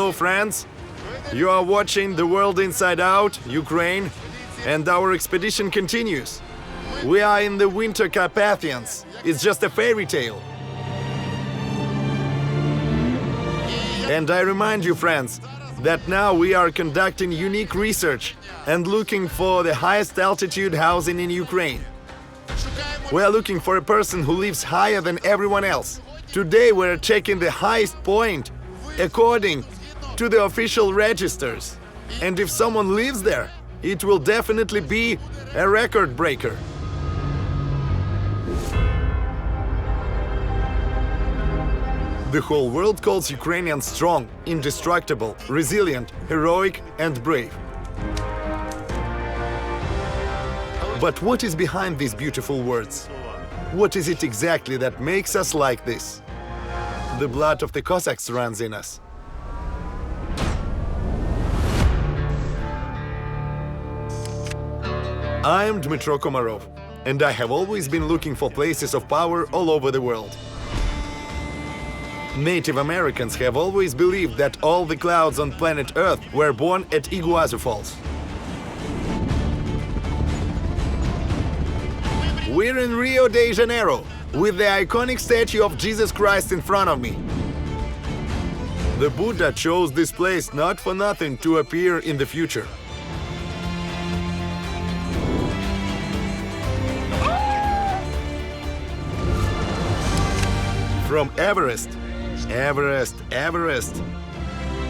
Hello, friends. You are watching The World Inside Out, Ukraine, and our expedition continues. We are in the winter Carpathians. It's just a fairy tale. And I remind you, friends, that now we are conducting unique research and looking for the highest altitude housing in Ukraine. We are looking for a person who lives higher than everyone else. Today we're checking the highest point according to the official registers. And if someone lives there, it will definitely be a record breaker. The whole world calls Ukrainians strong, indestructible, resilient, heroic, and brave. But what is behind these beautiful words? What is it exactly that makes us like this? The blood of the Cossacks runs in us. I am Dmytro Komarov, and I have always been looking for places of power all over the world. Native Americans have always believed that all the clouds on planet Earth were born at Iguazu Falls. We're in Rio de Janeiro, with the iconic statue of Jesus Christ in front of me. The Buddha chose this place not for nothing to appear in the future. From Everest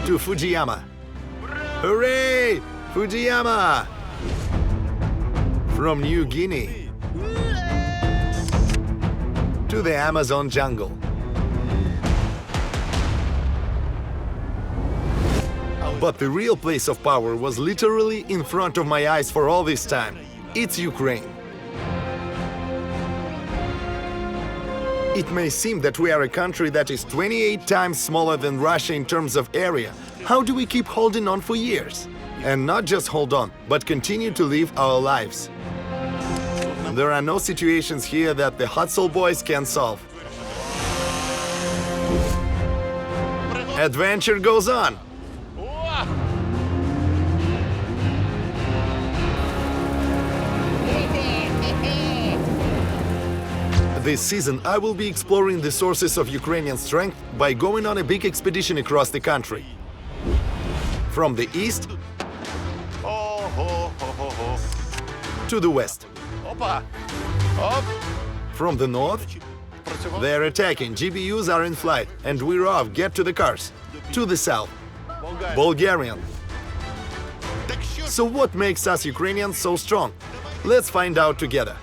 to Fujiyama. Hooray! Fujiyama! From New Guinea to the Amazon jungle. But the real place of power was literally in front of my eyes for all this time. It's Ukraine. It may seem that we are a country that is 28 times smaller than Russia in terms of area. How do we keep holding on for years? And not just hold on, but continue to live our lives. There are no situations here that the Hustle Boys can solve. Adventure goes on. This season, I will be exploring the sources of Ukrainian strength by going on a big expedition across the country. From the east to the west. From the north, they're attacking, GBUs are in flight, and we're off, get to the cars. To the south, Bulgarian. So what makes us Ukrainians so strong? Let's find out together.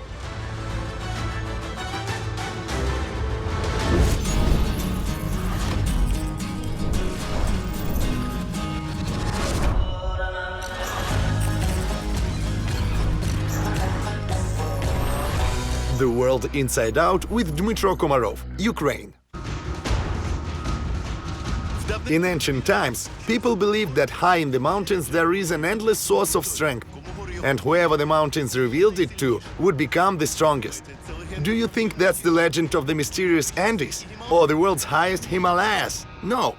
The World Inside Out with Dmytro Komarov, Ukraine. In ancient times, people believed that high in the mountains there is an endless source of strength, and whoever the mountains revealed it to would become the strongest. Do you think that's the legend of the mysterious Andes or the world's highest Himalayas? No.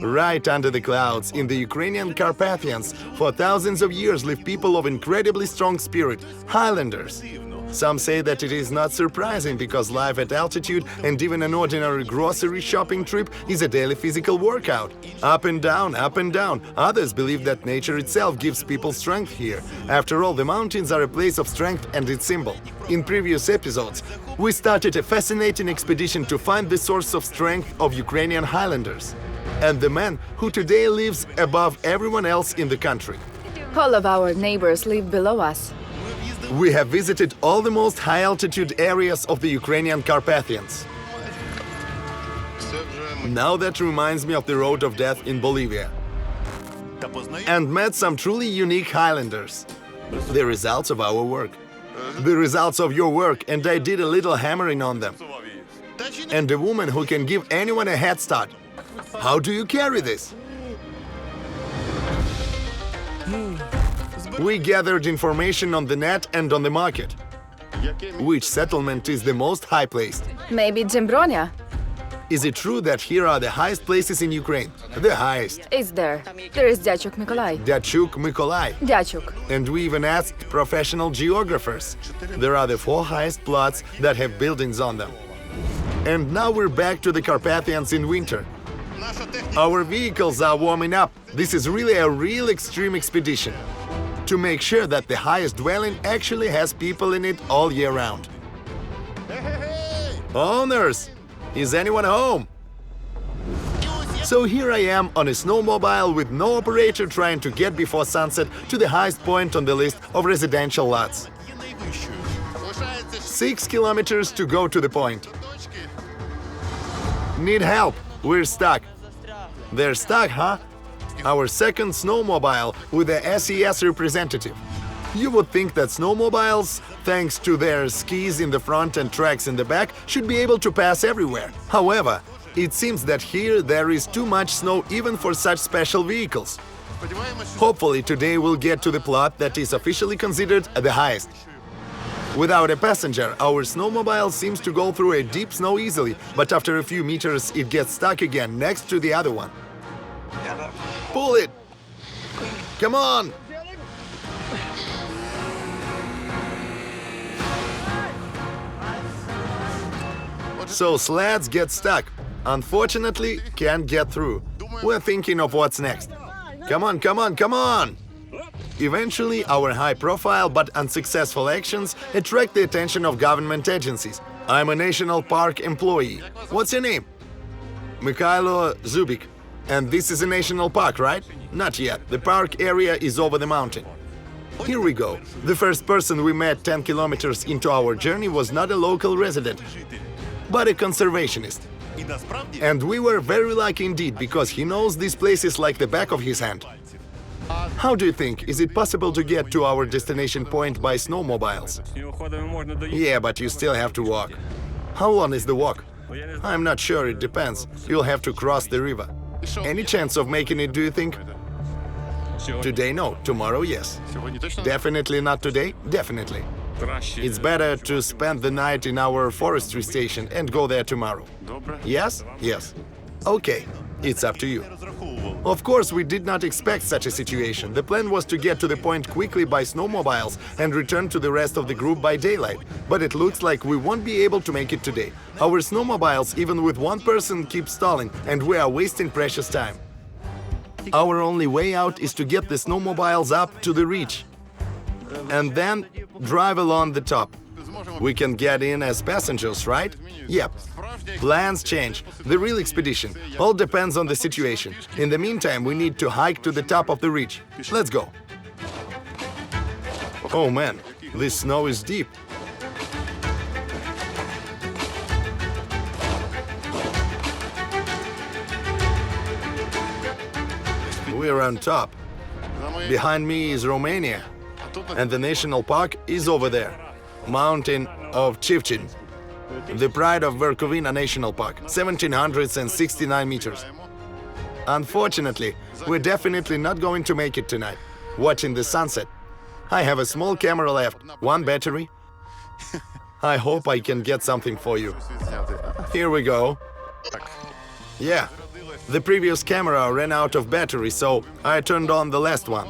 Right under the clouds, in the Ukrainian Carpathians, for thousands of years live people of incredibly strong spirit, Highlanders. Some say that it is not surprising because life at altitude and even an ordinary grocery shopping trip is a daily physical workout. Up and down, up and down. Others believe that nature itself gives people strength here. After all, the mountains are a place of strength and its symbol. In previous episodes, we started a fascinating expedition to find the source of strength of Ukrainian Highlanders and the man who today lives above everyone else in the country. All of our neighbors live below us. We have visited all the most high-altitude areas of the Ukrainian Carpathians. Now that reminds me of the Road of Death in Bolivia. And met some truly unique Highlanders. The results of our work. The results of your work, and I did a little hammering on them. And a woman who can give anyone a head start. How do you carry this? We gathered information on the net and on the market. Which settlement is the most high-placed? Maybe Dzimbronia. Is it true that here are the highest places in Ukraine? The highest. It's there. There is Dachuk Mykolai. Dachuk Mykolai. Dachuk. And we even asked professional geographers. There are the 4 highest plots that have buildings on them. And now we're back to the Carpathians in winter. Our vehicles are warming up. This is really a real extreme expedition to make sure that the highest dwelling actually has people in it all year round. Owners, is anyone home? So here I am on a snowmobile with no operator trying to get before sunset to the highest point on the list of residential lots. 6 kilometers to go to the point. Need help. We're stuck. They're stuck, huh? Our second snowmobile with the SES representative. You would think that snowmobiles, thanks to their skis in the front and tracks in the back, should be able to pass everywhere. However, it seems that here there is too much snow even for such special vehicles. Hopefully today we'll get to the plot that is officially considered the highest. Without a passenger, our snowmobile seems to go through a deep snow easily, but after a few meters it gets stuck again next to the other one. Pull it! Come on! So sleds get stuck. Unfortunately, can't get through. We're thinking of what's next. Come on, come on, come on! Eventually, our high-profile but unsuccessful actions attract the attention of government agencies. I'm a national park employee. What's your name? Mikhailo Zubik. And this is a national park, right? Not yet. The park area is over the mountain. Here we go. The first person we met 10 kilometers into our journey was not a local resident, but a conservationist. And we were very lucky indeed, because he knows these places like the back of his hand. How do you think? Is it possible to get to our destination point by snowmobiles? Yeah, but you still have to walk. How long is the walk? I'm not sure, it depends. You'll have to cross the river. Any chance of making it, do you think? Today, no. Tomorrow, yes. Definitely not today? Definitely. It's better to spend the night in our forestry station and go there tomorrow. Yes? Yes. Okay, it's up to you. Of course, we did not expect such a situation. The plan was to get to the point quickly by snowmobiles and return to the rest of the group by daylight. But it looks like we won't be able to make it today. Our snowmobiles, even with one person, keep stalling, and we are wasting precious time. Our only way out is to get the snowmobiles up to the ridge and then drive along the top. We can get in as passengers, right? Yep. Plans change. The real expedition all depends on the situation. In the meantime, we need to hike to the top of the ridge. Let's go. Oh man, this snow is deep. We're on top. Behind me is Romania, and the national park is over there. Mountain of Chivchin, the pride of Verkhovina National Park, 1769 meters. Unfortunately, we're definitely not going to make it tonight. Watching the sunset. I have a small camera left, 1 battery. I hope I can get something for you. Here we go. Yeah, the previous camera ran out of battery, so I turned on the last one.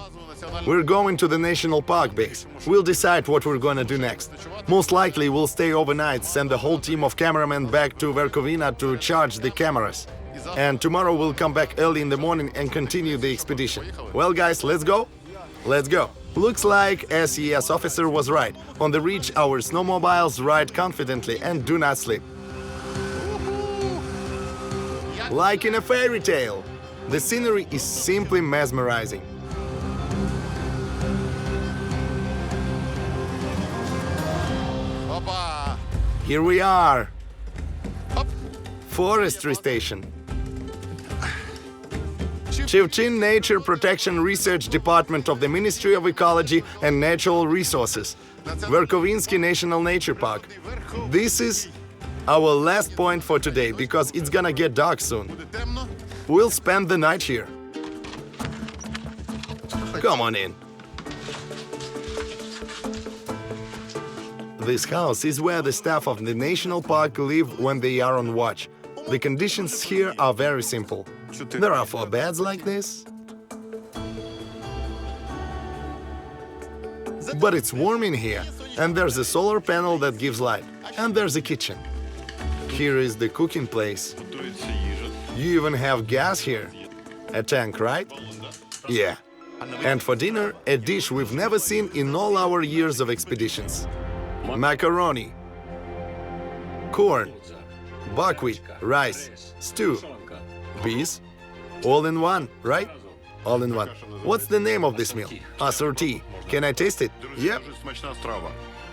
We're going to the national park base. We'll decide what we're gonna do next. Most likely we'll stay overnight, send the whole team of cameramen back to Verkhovina to charge the cameras. And tomorrow we'll come back early in the morning and continue the expedition. Well guys, let's go? Let's go. Looks like SES officer was right. On the ridge our snowmobiles ride confidently and do not slip. Like in a fairy tale. The scenery is simply mesmerizing. Here we are. Forestry station. Chivchin Nature Protection Research Department of the Ministry of Ecology and Natural Resources. Verkhovinsky National Nature Park. This is our last point for today, because it's gonna get dark soon. We'll spend the night here. Come on in. This house is where the staff of the national park live when they are on watch. The conditions here are very simple. There are 4 beds like this. But it's warm in here, and there's a solar panel that gives light, and there's a kitchen. Here is the cooking place. You even have gas here. A tank, right? Yeah. And for dinner, a dish we've never seen in all our years of expeditions. Macaroni, corn, buckwheat, rice, stew, peas, all in one, right? All in one. What's the name of this meal? Assorti. Can I taste it? Yep.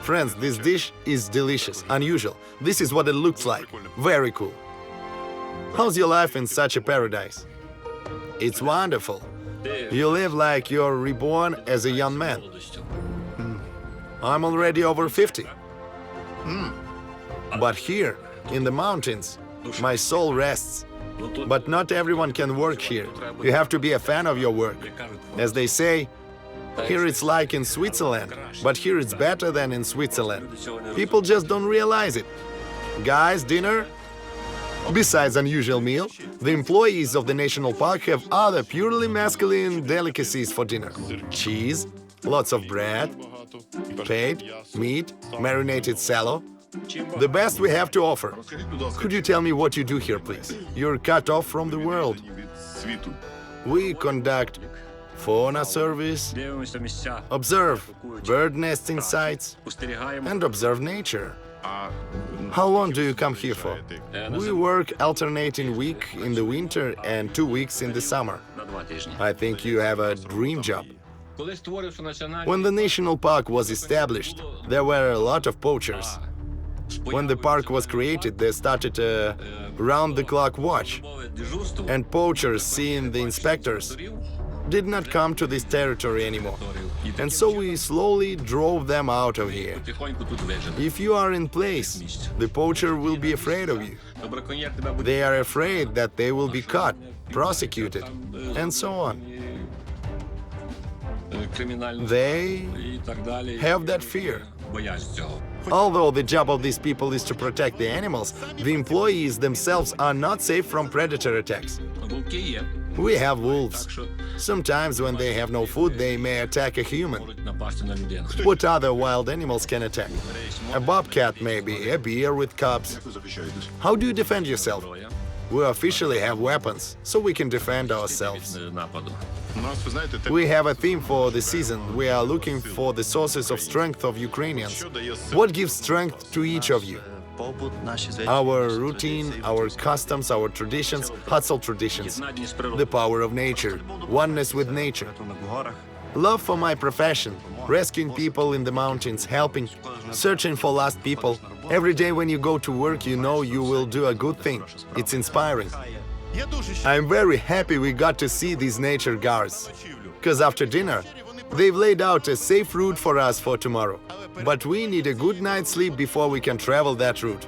Friends, this dish is delicious, unusual. This is what it looks like. Very cool. How's your life in such a paradise? It's wonderful. You live like you're reborn as a young man. I'm already over 50. But here, in the mountains, my soul rests. But not everyone can work here. You have to be a fan of your work. As they say, here it's like in Switzerland, but here it's better than in Switzerland. People just don't realize it. Guys, dinner? Besides unusual meal, the employees of the national park have other purely masculine delicacies for dinner. Cheese, lots of bread, pate, meat, marinated sallow. The best we have to offer. Could you tell me what you do here, please? You're cut off from the world. We conduct fauna service, observe bird nesting sites, and observe nature. How long do you come here for? We work alternating week in the winter and 2 weeks in the summer. I think you have a dream job. When the national park was established, there were a lot of poachers. When the park was created, they started a round-the-clock watch. And poachers, seeing the inspectors, did not come to this territory anymore. And so we slowly drove them out of here. If you are in place, the poacher will be afraid of you. They are afraid that they will be caught, prosecuted, and so on. They have that fear. Although the job of these people is to protect the animals, the employees themselves are not safe from predator attacks. We have wolves. Sometimes when they have no food, they may attack a human. What other wild animals can attack? A bobcat maybe, a bear with cubs. How do you defend yourself? We officially have weapons, so we can defend ourselves. We have a theme for the season. We are looking for the sources of strength of Ukrainians. What gives strength to each of you? Our routine, our customs, our traditions, hustle traditions, the power of nature, oneness with nature. Love for my profession, rescuing people in the mountains, helping, searching for lost people. Every day when you go to work, you know you will do a good thing. It's inspiring. I'm very happy we got to see these nature guards, because after dinner, they've laid out a safe route for us for tomorrow. But we need a good night's sleep before we can travel that route.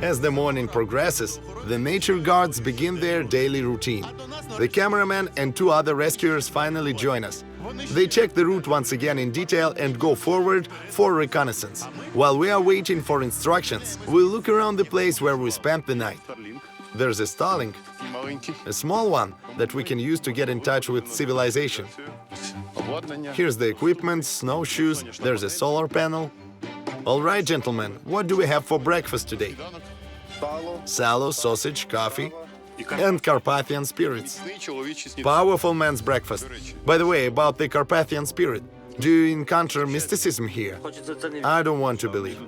As the morning progresses, the nature guards begin their daily routine. The cameraman and 2 other rescuers finally join us. They check the route once again in detail and go forward for reconnaissance. While we are waiting for instructions, we look around the place where we spent the night. There's a Starlink, a small one that we can use to get in touch with civilization. Here's the equipment, snowshoes, there's a solar panel. All right, gentlemen, what do we have for breakfast today? Salad, sausage, coffee, and Carpathian spirits. Powerful man's breakfast. By the way, about the Carpathian spirit, do you encounter mysticism here? I don't want to believe.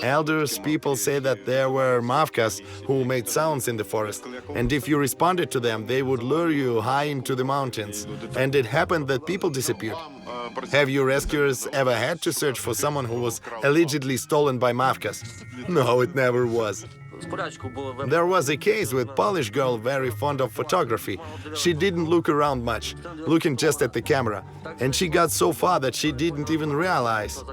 Elders, people say that there were mavkas who made sounds in the forest, and if you responded to them, they would lure you high into the mountains. And it happened that people disappeared. Have you rescuers ever had to search for someone who was allegedly stolen by mavkas? No, it never was. There was a case with Polish girl very fond of photography. She didn't look around much, looking just at the camera. And she got so far that she didn't even realize.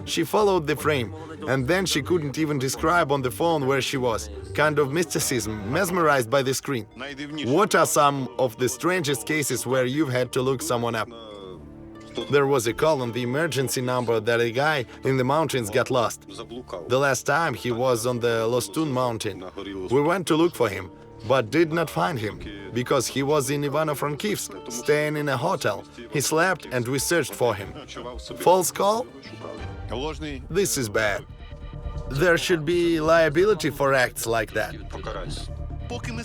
She followed the frame, and then she couldn't even describe on the phone where she was. Kind of mysticism, mesmerized by the screen. What are some of the strangest cases where you've had to look someone up? There was a call on the emergency number that a guy in the mountains got lost. The last time he was on the Lostun mountain. We went to look for him, but did not find him, because he was in Ivano-Frankivsk, staying in a hotel. He slept and we searched for him. False call? This is bad. There should be liability for acts like that.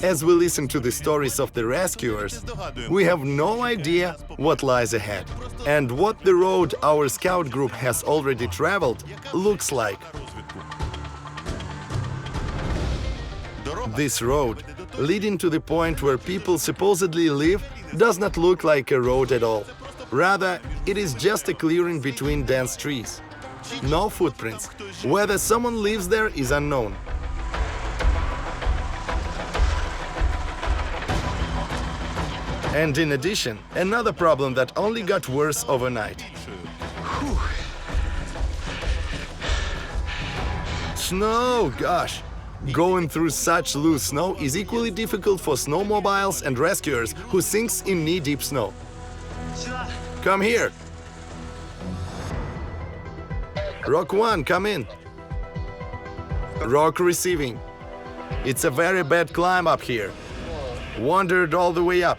As we listen to the stories of the rescuers, we have no idea what lies ahead and what the road our scout group has already traveled looks like. This road, leading to the point where people supposedly live, does not look like a road at all. Rather, it is just a clearing between dense trees. No footprints. Whether someone lives there is unknown. And in addition, another problem that only got worse overnight. Snow, gosh! Going through such loose snow is equally difficult for snowmobiles and rescuers who sinks in knee-deep snow. Come here! Rock 1, come in. Rock receiving. It's a very bad climb up here. Wandered all the way up.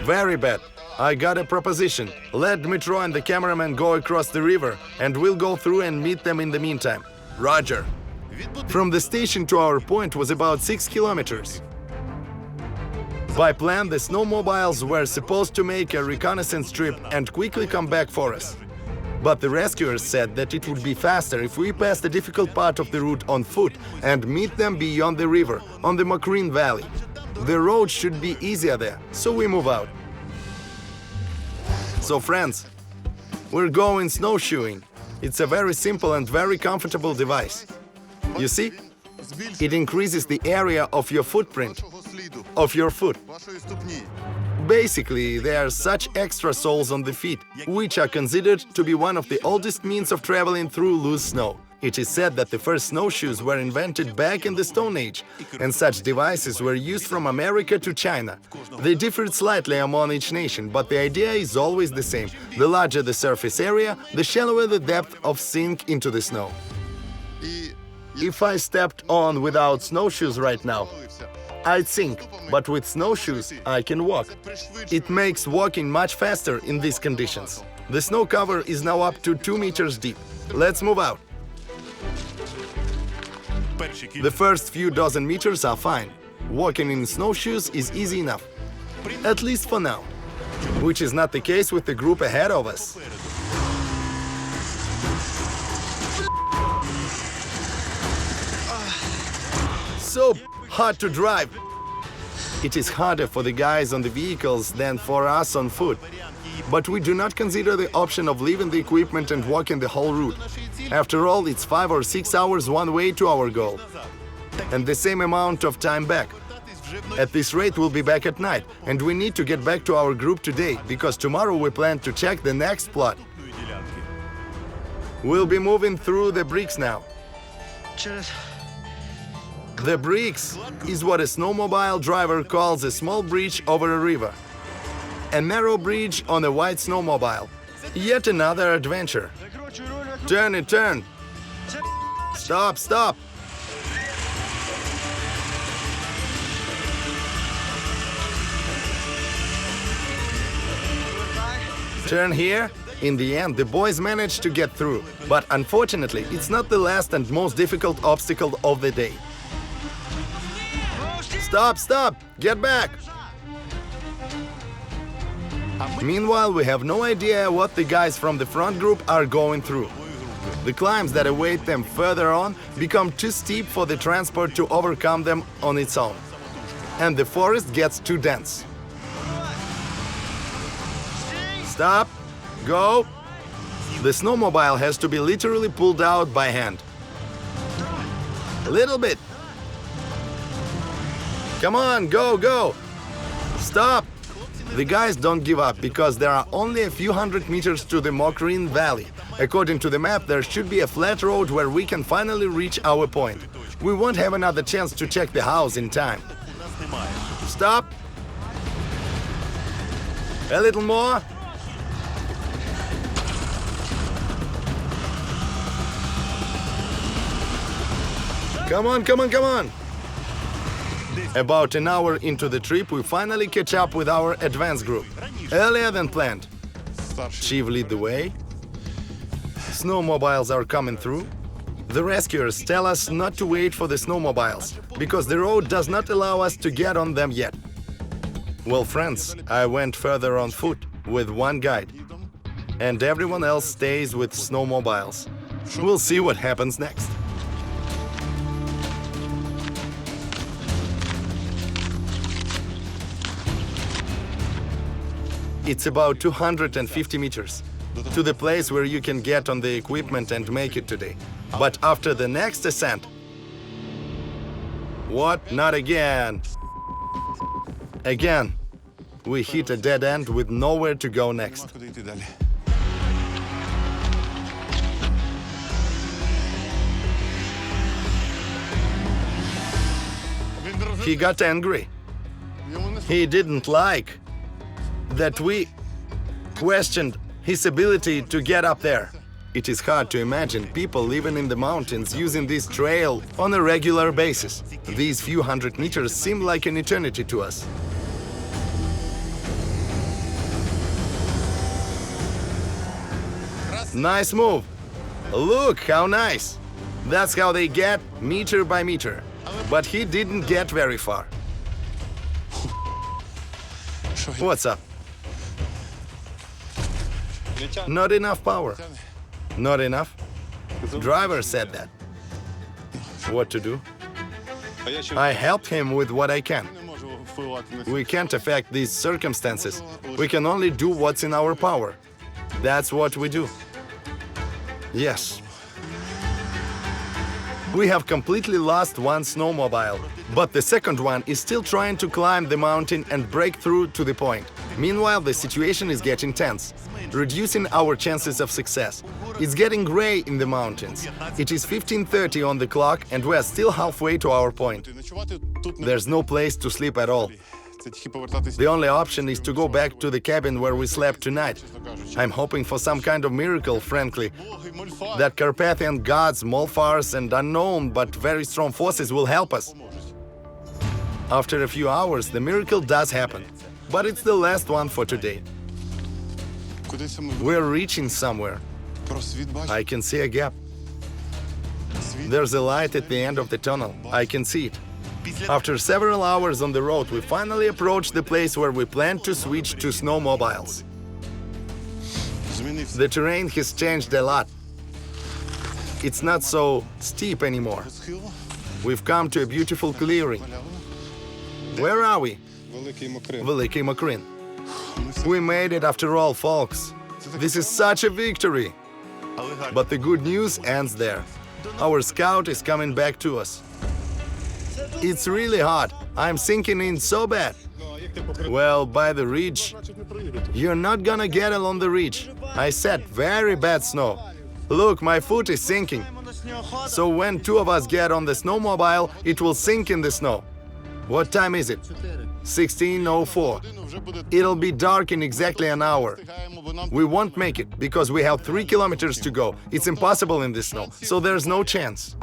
Very bad. I got a proposition. Let Dmytro and the cameraman go across the river, and we'll go through and meet them in the meantime. Roger. From the station to our point was about 6 kilometers. By plan, the snowmobiles were supposed to make a reconnaissance trip and quickly come back for us. But the rescuers said that it would be faster if we passed the difficult part of the route on foot and meet them beyond the river, on the Mokrin Valley. The road should be easier there, so we move out. So friends, we're going snowshoeing. It's a very simple and very comfortable device. You see? It increases the area of your footprint, of your foot. Basically, there are such extra soles on the feet, which are considered to be one of the oldest means of traveling through loose snow. It is said that the first snowshoes were invented back in the Stone Age, and such devices were used from America to China. They differed slightly among each nation, but the idea is always the same. The larger the surface area, the shallower the depth of sink into the snow. If I stepped on without snowshoes right now, I'd sink, but with snowshoes I can walk. It makes walking much faster in these conditions. The snow cover is now up to 2 meters deep. Let's move out. The first few dozen meters are fine. Walking in snowshoes is easy enough. At least for now. Which is not the case with the group ahead of us. So hard to drive. It is harder for the guys on the vehicles than for us on foot. But we do not consider the option of leaving the equipment and walking the whole route. After all, it's 5 or 6 hours one way to our goal. And the same amount of time back. At this rate, we'll be back at night, and we need to get back to our group today, because tomorrow we plan to check the next plot. We'll be moving through the bricks now. The bricks is what a snowmobile driver calls a small bridge over a river. A narrow bridge on a wide snowmobile. Yet another adventure. Turn it, turn! Stop, stop! Turn here. In the end, the boys managed to get through. But unfortunately, it's not the last and most difficult obstacle of the day. Stop, stop! Get back! Meanwhile, we have no idea what the guys from the front group are going through. The climbs that await them further on become too steep for the transport to overcome them on its own. And the forest gets too dense. Stop! Go! The snowmobile has to be literally pulled out by hand. Little bit. Come on, go, go! Stop! The guys don't give up because there are only a few hundred meters to the Mokrin Valley. According to the map, there should be a flat road where we can finally reach our point. We won't have another chance to check the house in time. Stop! A little more. Come on, come on, come on! About an hour into the trip, we finally catch up with our advance group. Earlier than planned. Chief lead the way. Snowmobiles are coming through. The rescuers tell us not to wait for the snowmobiles, because the road does not allow us to get on them yet. Well, friends, I went further on foot with one guide, and everyone else stays with snowmobiles. We'll see what happens next. It's about 250 meters to the place where you can get on the equipment and make it today. But after the next ascent... What? Not again! Again, we hit a dead end with nowhere to go next. He got angry. He didn't like that we questioned his ability to get up there. It is hard to imagine people living in the mountains using this trail on a regular basis. These few hundred meters seem like an eternity to us. Nice move. Look how nice. That's how they get meter by meter. But he didn't get very far. What's up? Not enough power. Not enough? Driver said that. What to do? I helped him with what I can. We can't affect these circumstances. We can only do what's in our power. That's what we do. Yes. We have completely lost one snowmobile, but the second one is still trying to climb the mountain and break through to the point. Meanwhile, the situation is getting tense, reducing our chances of success. It's getting gray in the mountains. It is 15:30 on the clock and we're still halfway to our point. There's no place to sleep at all. The only option is to go back to the cabin where we slept tonight. I'm hoping for some kind of miracle, frankly, that Carpathian gods, Molfars and unknown but very strong forces will help us. After a few hours, the miracle does happen, but it's the last one for today. We're reaching somewhere. I can see a gap. There's a light at the end of the tunnel. I can see it. After several hours on the road, we finally approached the place where we planned to switch to snowmobiles. The terrain has changed a lot. It's not so steep anymore. We've come to a beautiful clearing. Where are we? Veliki Mokrin. We made it after all, folks. This is such a victory. But the good news ends there. Our scout is coming back to us. It's really hot. I'm sinking in so bad. Well, by the ridge. You're not gonna get along the ridge. I said very bad snow. Look, my foot is sinking. So when two of us get on the snowmobile, it will sink in the snow. What time is it? 16:04. It'll be dark in exactly an hour. We won't make it because we have 3 kilometers to go. It's impossible in the snow, so there's no chance.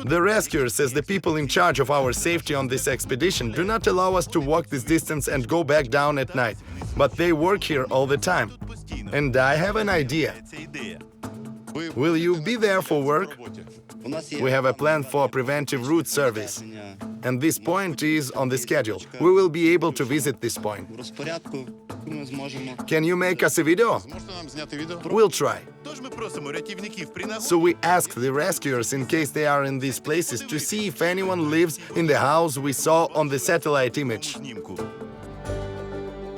The rescuers, as the people in charge of our safety on this expedition, do not allow us to walk this distance and go back down at night. But they work here all the time. And I have an idea. Will you be there for work? We have a plan for preventive route service. And this point is on the schedule. We will be able to visit this point. Can you make us a video? We'll try. So we asked the rescuers, in case they are in these places, to see if anyone lives in the house we saw on the satellite image.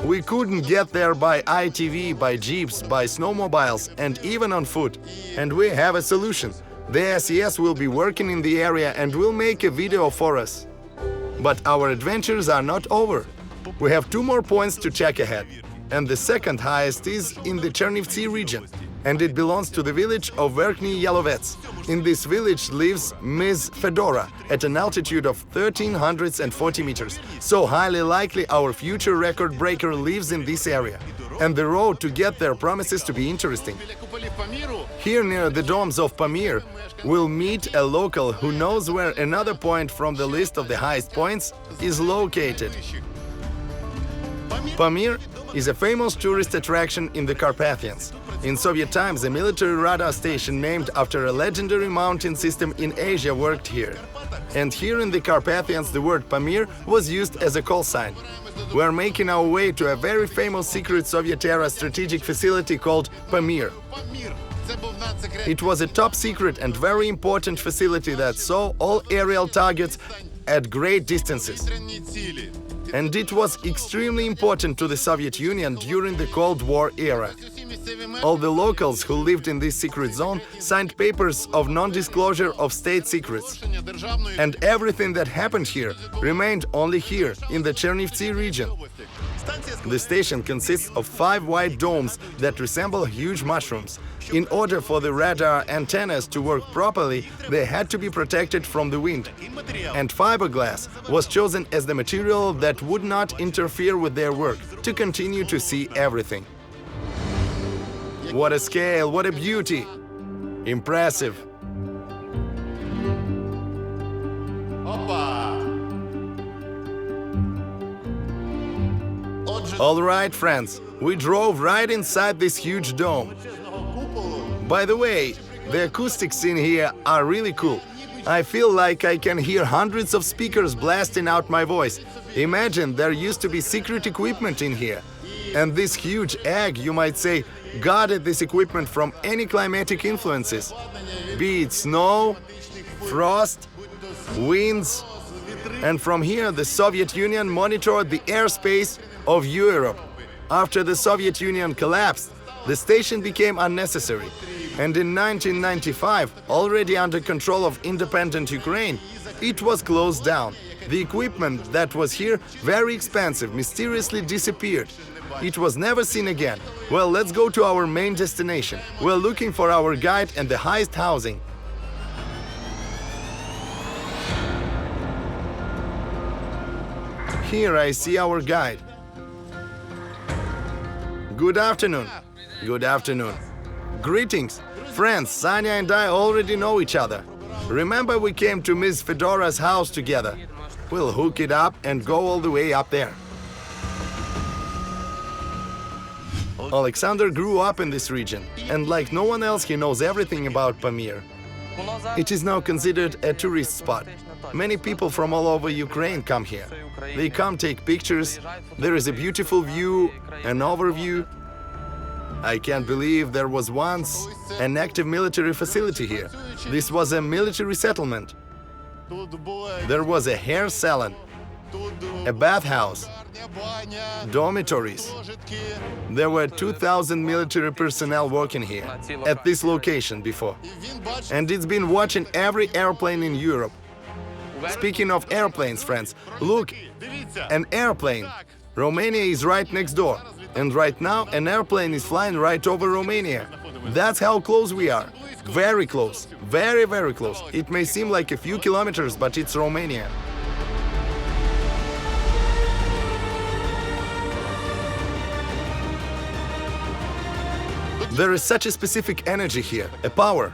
We couldn't get there by ITV, by jeeps, by snowmobiles, and even on foot. And we have a solution. The SES will be working in the area and will make a video for us. But our adventures are not over. We have 2 more points to check ahead. And the second highest is in the Chernivtsi region, and it belongs to the village of Verkhny Yalovets. In this village lives Ms. Fedora at an altitude of 1340 meters. So highly likely our future record breaker lives in this area. And the road to get there promises to be interesting. Here near the domes of Pamir, we'll meet a local who knows where another point from the list of the highest points is located. Pamir is a famous tourist attraction in the Carpathians. In Soviet times, a military radar station named after a legendary mountain system in Asia worked here. And here in the Carpathians, the word Pamir was used as a call sign. We're making our way to a very famous secret Soviet-era strategic facility called Pamir. It was a top secret and very important facility that saw all aerial targets at great distances. And it was extremely important to the Soviet Union during the Cold War era. All the locals who lived in this secret zone signed papers of non-disclosure of state secrets. And everything that happened here remained only here, in the Chernivtsi region. The station consists of 5 wide domes that resemble huge mushrooms. In order for the radar antennas to work properly, they had to be protected from the wind. And fiberglass was chosen as the material that would not interfere with their work, to continue to see everything. What a scale, what a beauty! Impressive! All right, friends, we drove right inside this huge dome. By the way, the acoustics in here are really cool. I feel like I can hear hundreds of speakers blasting out my voice. Imagine there used to be secret equipment in here. And this huge egg, you might say, guarded this equipment from any climatic influences, be it snow, frost, winds. And from here, the Soviet Union monitored the airspace of Europe. After the Soviet Union collapsed, the station became unnecessary. And in 1995, already under control of independent Ukraine, it was closed down. The equipment that was here, very expensive, mysteriously disappeared. It was never seen again. Well, let's go to our main destination. We're looking for our guide and the highest housing. Here I see our guide. Good afternoon. Good afternoon. Greetings. Friends, Sanya and I already know each other. Remember we came to Ms. Fedora's house together. We'll hook it up and go all the way up there. Oleksandr grew up in this region, and like no one else, he knows everything about Pamir. It is now considered a tourist spot. Many people from all over Ukraine come here. They come take pictures, there is a beautiful view, an overview. I can't believe there was once an active military facility here. This was a military settlement. There was a hair salon, a bathhouse, dormitories. There were 2,000 military personnel working here, at this location before. And it's been watching every airplane in Europe. Speaking of airplanes, friends, look, an airplane. Romania is right next door. And right now, an airplane is flying right over Romania. That's how close we are. Very close. Very, very close. It may seem like a few kilometers, but it's Romania. There is such a specific energy here, a power.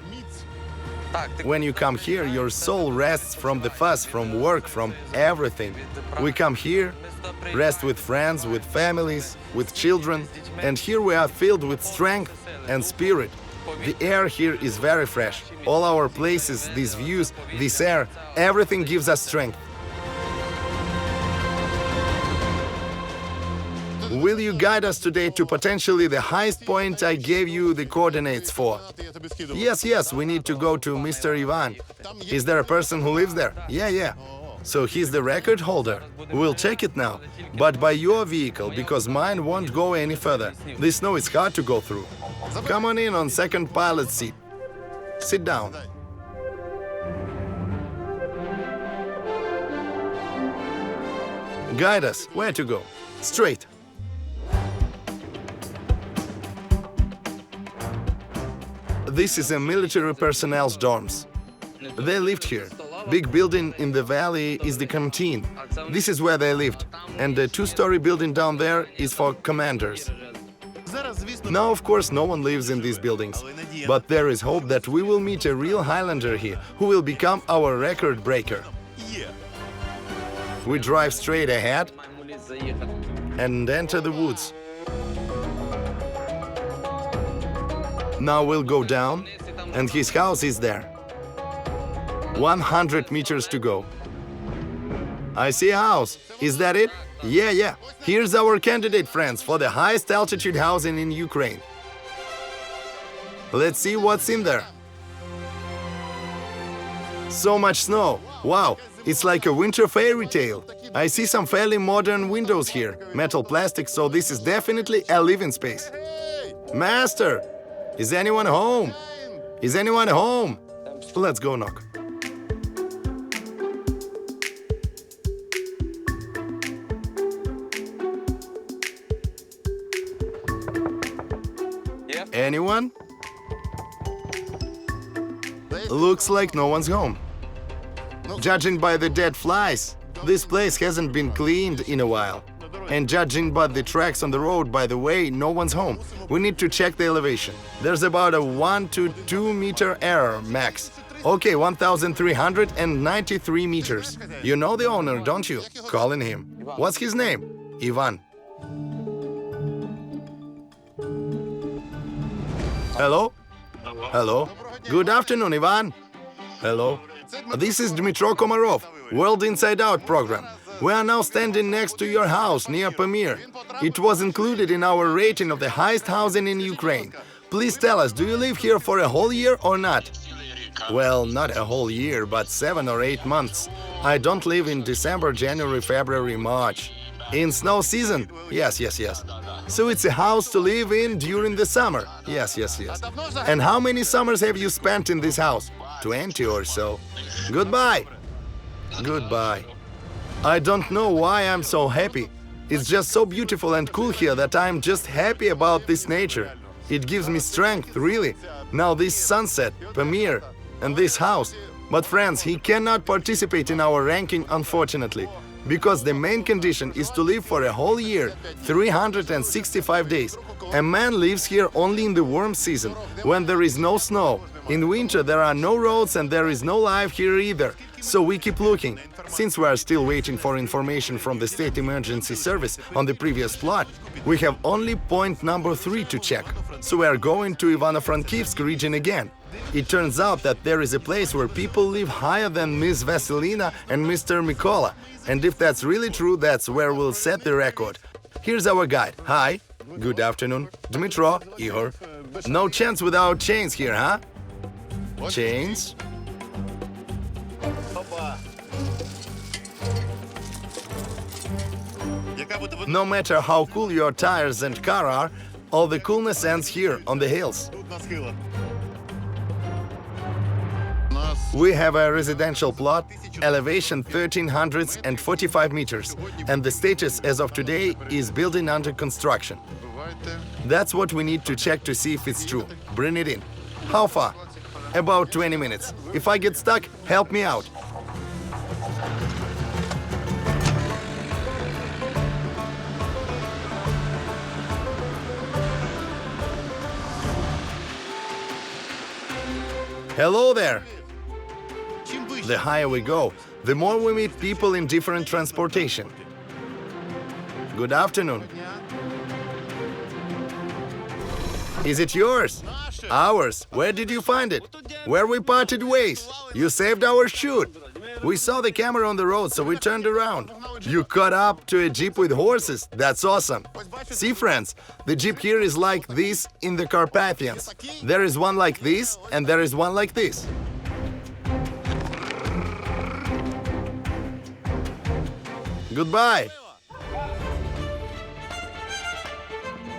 When you come here, your soul rests from the fuss, from work, from everything. We come here, rest with friends, with families, with children, and here we are filled with strength and spirit. The air here is very fresh. All our places, these views, this air, everything gives us strength. Will you guide us today to potentially the highest point I gave you the coordinates for? Yes, we need to go to Mr. Ivan. Is there a person who lives there? Yeah. So he's the record holder. We'll check it now. But by your vehicle, because mine won't go any further. The snow is hard to go through. Come on in on second pilot seat. Sit down. Guide us. Where to go? Straight. This is a military personnel's dorms. They lived here. Big building in the valley is the canteen. This is where they lived. And the two-story building down there is for commanders. Now, of course, no one lives in these buildings. But there is hope that we will meet a real Highlander here, who will become our record breaker. We drive straight ahead and enter the woods. Now we'll go down, and his house is there. 100 meters to go. I see a house. Is that it? Yeah. Here's our candidate, friends, for the highest altitude housing in Ukraine. Let's see what's in there. So much snow. Wow, it's like a winter fairy tale. I see some fairly modern windows here. Metal plastic, so this is definitely a living space. Master! Is anyone home? Is anyone home? Let's go knock. Anyone? Looks like no one's home. Judging by the dead flies, this place hasn't been cleaned in a while. And judging by the tracks on the road, by the way, no one's home. We need to check the elevation. There's about a 1 to 2 meter error max. Okay, 1,393 meters. You know the owner, don't you? Calling him. What's his name? Ivan. Hello? Hello? Good afternoon, Ivan. Hello? This is Dmytro Komarov, World Inside Out program. We are now standing next to your house near Pamir. It was included in our rating of the highest housing in Ukraine. Please tell us, do you live here for a whole year or not? Well, not a whole year, but 7 or 8 months. I don't live in December, January, February, March. In snow season? Yes. So it's a house to live in during the summer? Yes. And how many summers have you spent in this house? 20 or so. Goodbye. Goodbye. I don't know why I'm so happy. It's just so beautiful and cool here that I'm just happy about this nature. It gives me strength, really. Now this sunset, Pamir, and this house. But friends, he cannot participate in our ranking, unfortunately. Because the main condition is to live for a whole year, 365 days. A man lives here only in the warm season, when there is no snow. In winter there are no roads and there is no life here either. So we keep looking. Since we are still waiting for information from the State Emergency Service on the previous plot, we have only point number 3 to check. So we are going to Ivano-Frankivsk region again. It turns out that there is a place where people live higher than Miss Vasilina and Mr. Mikola. And if that's really true, that's where we'll set the record. Here's our guide. Hi. Good afternoon. Dmytro, Igor. No chance without chains here, huh? Chains? No matter how cool your tires and car are, all the coolness ends here on the hills. We have a residential plot, elevation 1,345 meters, and the status as of today is building under construction. That's what we need to check to see if it's true. Bring it in. How far? About 20 minutes. If I get stuck, help me out. Hello there! The higher we go, the more we meet people in different transportation. Good afternoon. Is it yours? Ours. Where did you find it? Where we parted ways. You saved our shoot. We saw the camera on the road, so we turned around. You caught up to a jeep with horses. That's awesome. See, friends, the jeep here is like this in the Carpathians. There is one like this, and there is one like this. Goodbye.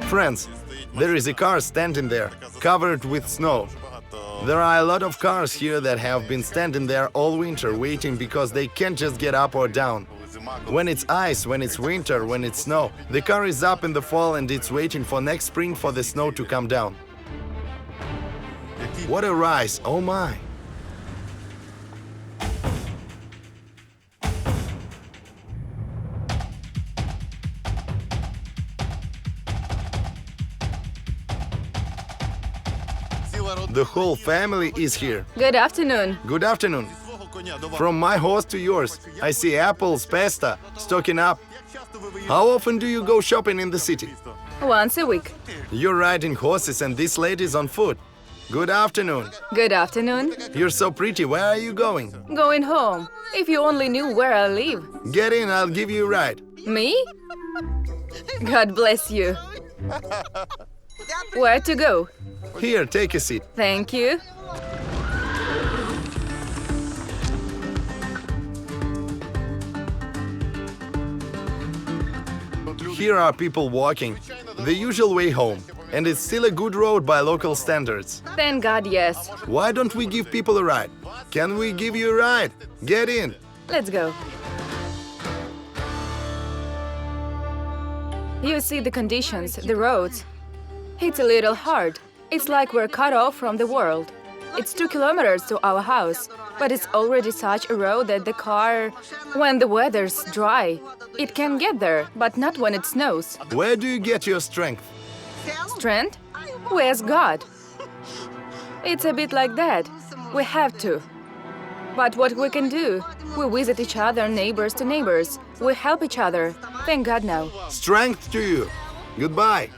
Friends, there is a car standing there, covered with snow. There are a lot of cars here that have been standing there all winter waiting because they can't just get up or down. When it's ice, when it's winter, when it's snow, the car is up in the fall and it's waiting for next spring for the snow to come down. What a rise, oh my! The whole family is here. Good afternoon. Good afternoon. From my horse to yours, I see apples, pasta, stocking up. How often do you go shopping in the city? Once a week. You're riding horses and this lady's on foot. Good afternoon. Good afternoon. You're so pretty. Where are you going? Going home. If you only knew where I live. Get in, I'll give you a ride. Me? God bless you. Where to go? Here, take a seat. Thank you. Here are people walking, the usual way home. And it's still a good road by local standards. Thank God, yes. Why don't we give people a ride? Can we give you a ride? Get in. Let's go. You see the conditions, the roads. It's a little hard. It's like we're cut off from the world. It's 2 kilometers to our house, but it's already such a road that the car, when the weather's dry, it can get there, but not when it snows. Where do you get your strength? Strength? Where's God? It's a bit like that. We have to. But what we can do? We visit each other, neighbors to neighbors. We help each other. Thank God now. Strength to you. Goodbye.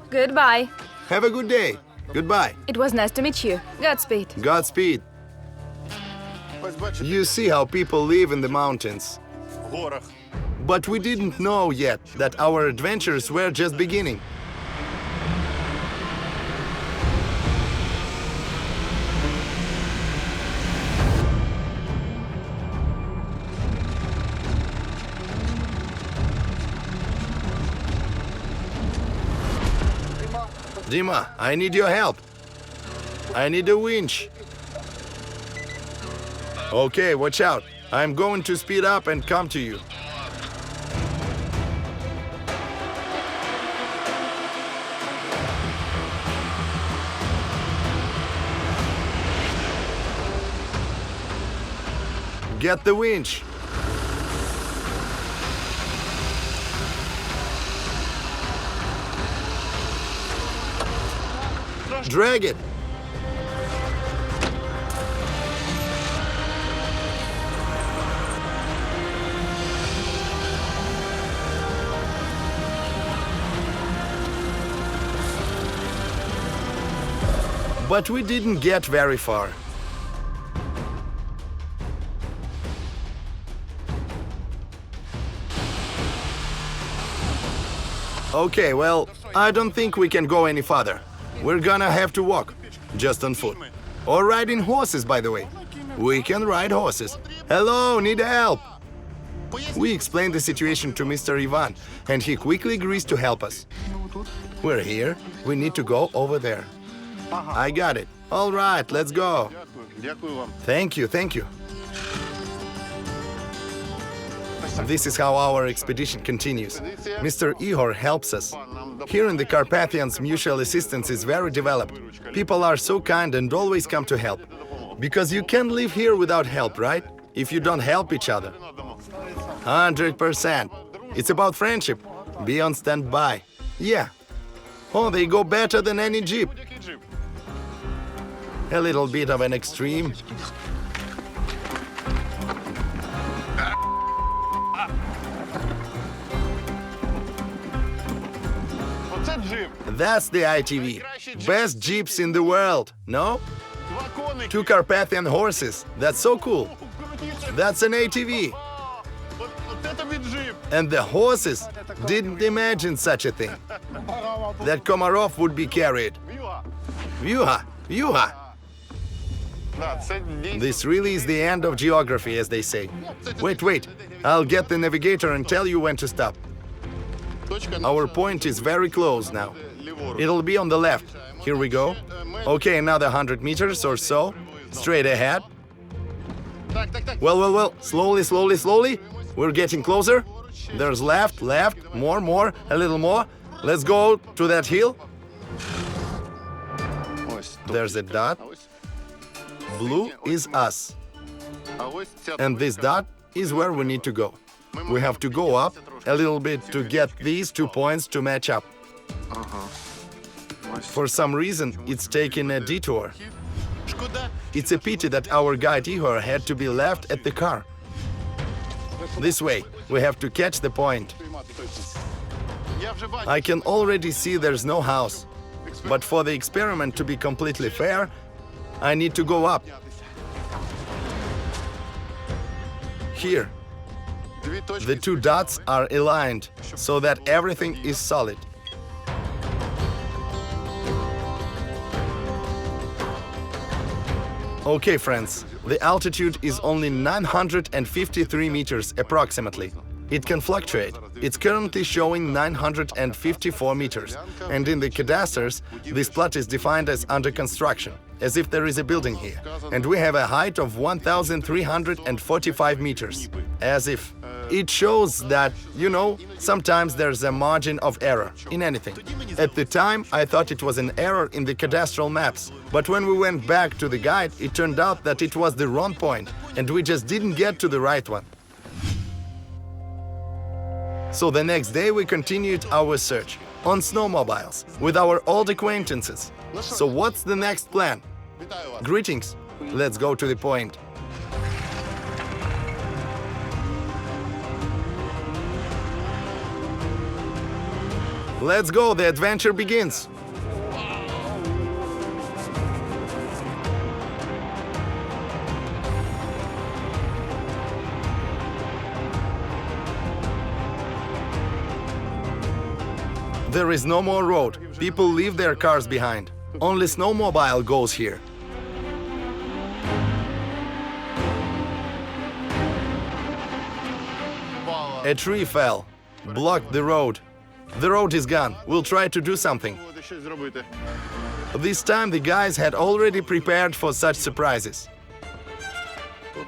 Goodbye. Have a good day. Goodbye. It was nice to meet you. Godspeed. Godspeed. You see how people live in the mountains. But we didn't know yet that our adventures were just beginning. Dima, I need your help. I need a winch. Okay, watch out. I'm going to speed up and come to you. Get the winch. Drag it. But we didn't get very far. Okay, well, I don't think we can go any farther. We're gonna have to walk, just on foot. Or riding horses, by the way. We can ride horses. Hello, need help? We explained the situation to Mr. Ivan, and he quickly agrees to help us. We're here. We need to go over there. I got it. All right, let's go. Thank you, thank you. This is how our expedition continues. Mr. Ihor helps us. Here in the Carpathians, mutual assistance is very developed. People are so kind and always come to help. Because you can't live here without help, right? If you don't help each other. 100%. It's about friendship. Be on standby. Yeah. Oh, they go better than any Jeep. A little bit of an extreme. That's the ITV. Best Jeeps in the world, no? 2 Carpathian horses. That's so cool. That's an ATV. And the horses didn't imagine such a thing. That Komarov would be carried. Vyuha, vyuha. This really is the end of geography, as they say. Wait. I'll get the navigator and tell you when to stop. Our point is very close now. It'll be on the left. Here we go. Okay, another 100 meters or so. Straight ahead. Well. Slowly. We're getting closer. There's left, more, a little more. Let's go to that hill. There's a dot. Blue is us. And this dot is where we need to go. We have to go up a little bit to get these 2 points to match up. For some reason, it's taking a detour. It's a pity that our guide Igor had to be left at the car. This way, we have to catch the point. I can already see there's no house. But for the experiment to be completely fair, I need to go up. Here. The 2 dots are aligned, so that everything is solid. Okay, friends, the altitude is only 953 meters approximately. It can fluctuate. It's currently showing 954 meters, and in the cadastres, this plot is defined as under construction, as if there is a building here. And we have a height of 1,345 meters, as if. It shows that, sometimes there's a margin of error in anything. At the time, I thought it was an error in the cadastral maps, but when we went back to the guide, it turned out that it was the wrong point, and we just didn't get to the right one. So the next day we continued our search on snowmobiles with our old acquaintances. So what's the next plan? Greetings. Let's go to the point. Let's go, the adventure begins. There is no more road. People leave their cars behind. Only snowmobile goes here. A tree fell, blocked the road. The road is gone. We'll try to do something. This time the guys had already prepared for such surprises.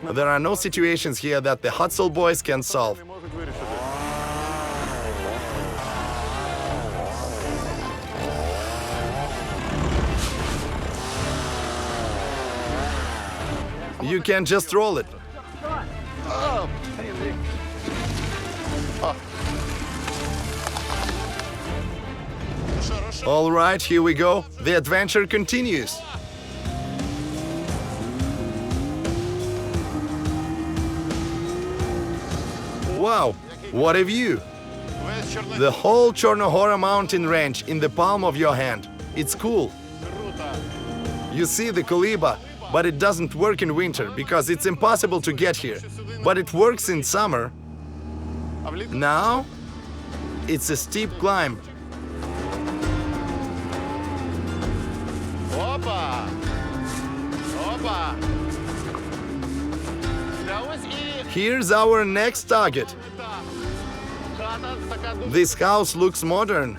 There are no situations here that the Hustle boys can solve. You can just roll it. All right, here we go. The adventure continues. Wow, what a view! The whole Chornohora mountain range in the palm of your hand. It's cool. You see the Kuliba, but it doesn't work in winter because it's impossible to get here. But it works in summer. Now, it's a steep climb. Here's our next target. This house looks modern.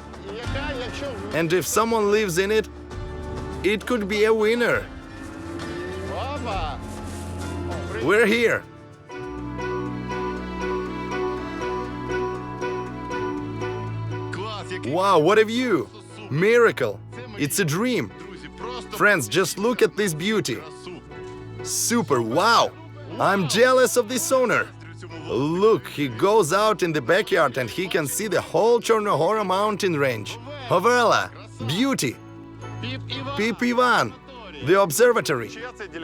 And if someone lives in it, it could be a winner. We're here. Wow, what a view! Miracle! It's a dream. Friends, just look at this beauty. Super, wow! I'm jealous of this owner. Look, he goes out in the backyard and he can see the whole Chornohora mountain range. Hovela, beauty. Pip Ivan, the observatory.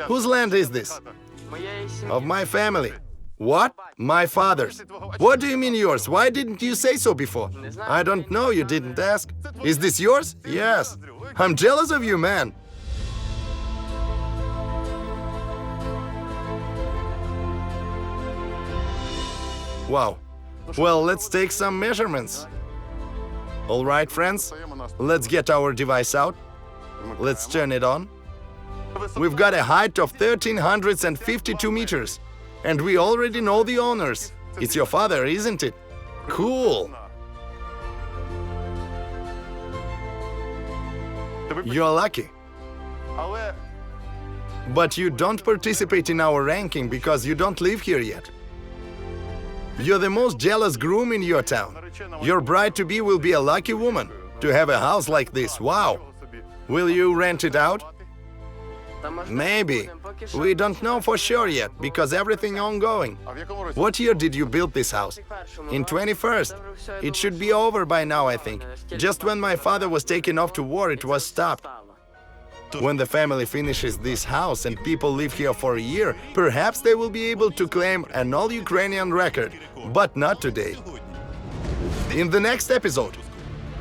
Whose land is this? Of my family. What? My father's. What do you mean yours? Why didn't you say so before? I don't know, you didn't ask. Is this yours? Yes. I'm jealous of you, man. Wow. Well, let's take some measurements. All right, friends, let's get our device out. Let's turn it on. We've got a height of 1,352 meters. And we already know the owners. It's your father, isn't it? Cool. You're lucky. But you don't participate in our ranking because you don't live here yet. You're the most jealous groom in your town. Your bride-to-be will be a lucky woman to have a house like this. Wow! Will you rent it out? Maybe. We don't know for sure yet, because everything ongoing. What year did you build this house? In 21st. It should be over by now, I think. Just when my father was taken off to war, it was stopped. When the family finishes this house and people live here for a year, perhaps they will be able to claim an all-Ukrainian record. But not today. In the next episode,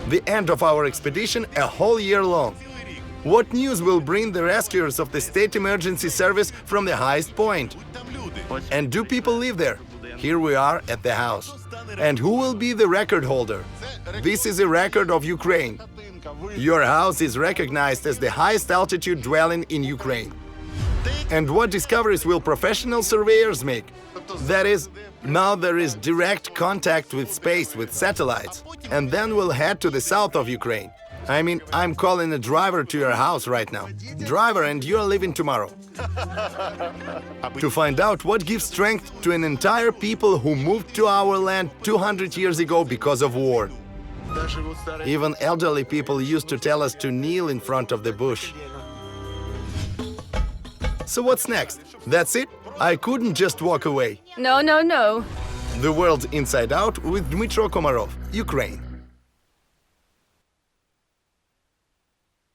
the end of our expedition a whole year long. What news will bring the rescuers of the State Emergency Service from the highest point? And do people live there? Here we are at the house. And who will be the record holder? This is a record of Ukraine. Your house is recognized as the highest altitude dwelling in Ukraine. And what discoveries will professional surveyors make? That is, now there is direct contact with space, with satellites. And then we'll head to the south of Ukraine. I mean, I'm calling a driver to your house right now. Driver, and you're leaving tomorrow. To find out what gives strength to an entire people who moved to our land 200 years ago because of war. Even elderly people used to tell us to kneel in front of the bush. So what's next? That's it? I couldn't just walk away. No, no, no. The World Inside Out with Dmytro Komarov, Ukraine.